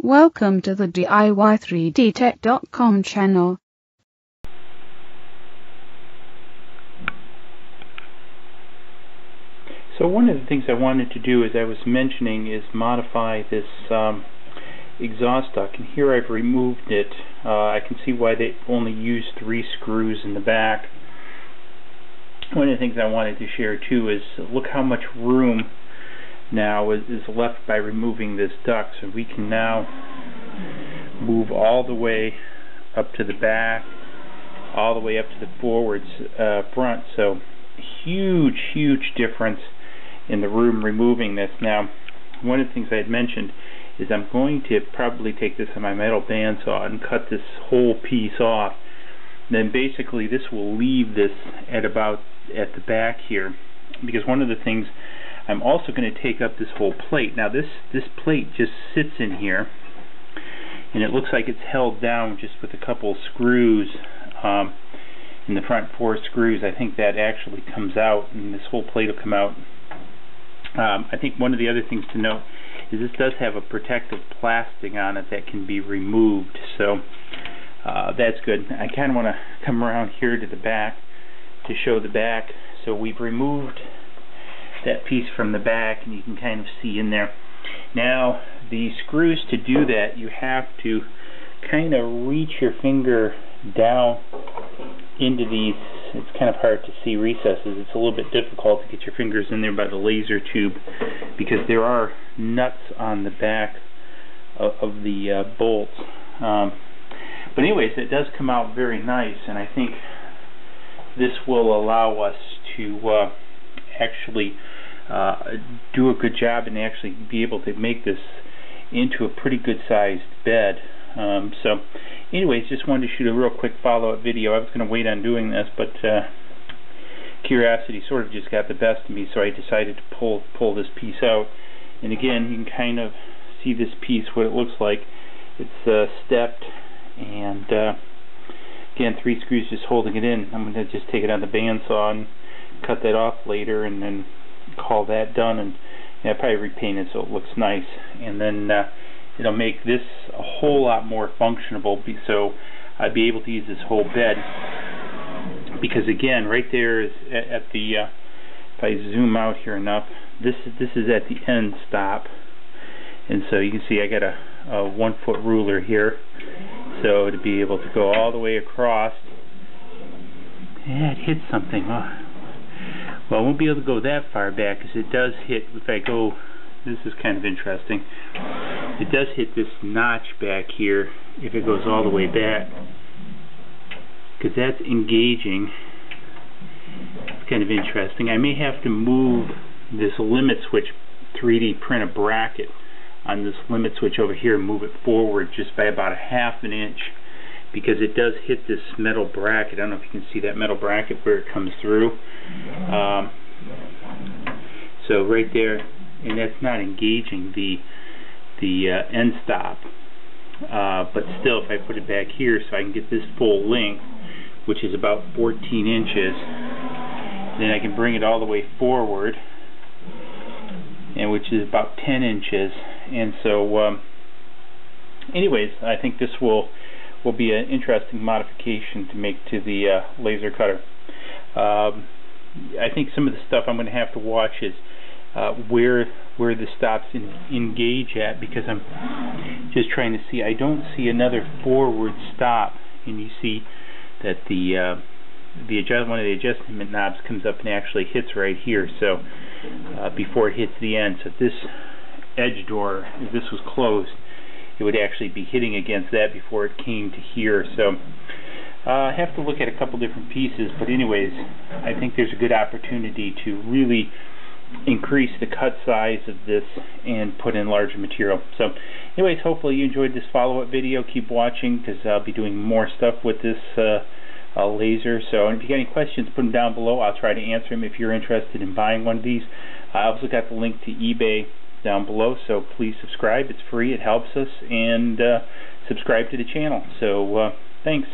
Welcome to the DIY3DTech.com channel. So one of the things I wanted to do, as I was mentioning, is modify this exhaust duct, and here I've removed it. I can see why they only use 3 screws in the back. One of the things I wanted to share too is look how much room now is left by removing this duct. So we can now move all the way up to the back, all the way up to the forwards front. So huge difference in the room removing this. Now, one of the things I had mentioned is I'm going to probably take this on my metal bandsaw and cut this whole piece off. Then basically this will leave this at the back here, because one of the things I'm also going to take up this whole plate. Now this plate just sits in here, and it looks like it's held down just with a couple screws in the front, 4 screws. I think that actually comes out, and this whole plate will come out. I think one of the other things to note is this does have a protective plastic on it that can be removed, so that's good. I kind of want to come around here to the back to show the back. So we've removed that piece from the back, and you can kind of see in there. Now the screws, to do that, you have to kind of reach your finger down into these. It's kind of hard to see recesses. It's a little bit difficult to get your fingers in there by the laser tube, because there are nuts on the back of the bolts. But anyways, it does come out very nice, and I think this will allow us to actually do a good job and actually be able to make this into a pretty good sized bed. So anyways, just wanted to shoot a real quick follow-up video. I was going to wait on doing this, but curiosity sort of just got the best of me, so I decided to pull this piece out. And again, you can kind of see this piece, what it looks like. It's stepped, and again, 3 screws just holding it in. I'm going to just take it on the bandsaw and cut that off later, and then call that done, and I'll probably repaint it so it looks nice, and then it'll make this a whole lot more functionable, so I'd be able to use this whole bed. Because again, right there is at the if I zoom out here enough, this is at the end stop, and so you can see I got a 1-foot ruler here, so to be able to go all the way across. Yeah, it hit something. Well, I won't be able to go that far back, because it does hit, if I go, this is kind of interesting, it does hit this notch back here if it goes all the way back, because that's engaging. It's kind of interesting. I may have to move this limit switch, 3D print a bracket on this limit switch over here and move it forward just by about 1/2 inch, because it does hit this metal bracket. I don't know if you can see that metal bracket where it comes through. So right there, and that's not engaging the end stop. But still, if I put it back here so I can get this full length, which is about 14 inches, then I can bring it all the way forward, and which is about 10 inches. And so anyways, I think this will be an interesting modification to make to the laser cutter. I think some of the stuff I'm going to have to watch is where the stops engage at, because I'm just trying to see. I don't see another forward stop, and you see that one of the adjustment knobs comes up and actually hits right here. So before it hits the end, so if this edge door, if this was closed, it would actually be hitting against that before it came to here. So I have to look at a couple different pieces, but anyways, I think there's a good opportunity to really increase the cut size of this and put in larger material. So anyways, hopefully you enjoyed this follow-up video. Keep watching, because I'll be doing more stuff with this laser. So if you got any questions, put them down below. I'll try to answer them if you're interested in buying one of these. I also got the link to eBay down below, so please subscribe. It's free, it helps us, and subscribe to the channel. So thanks.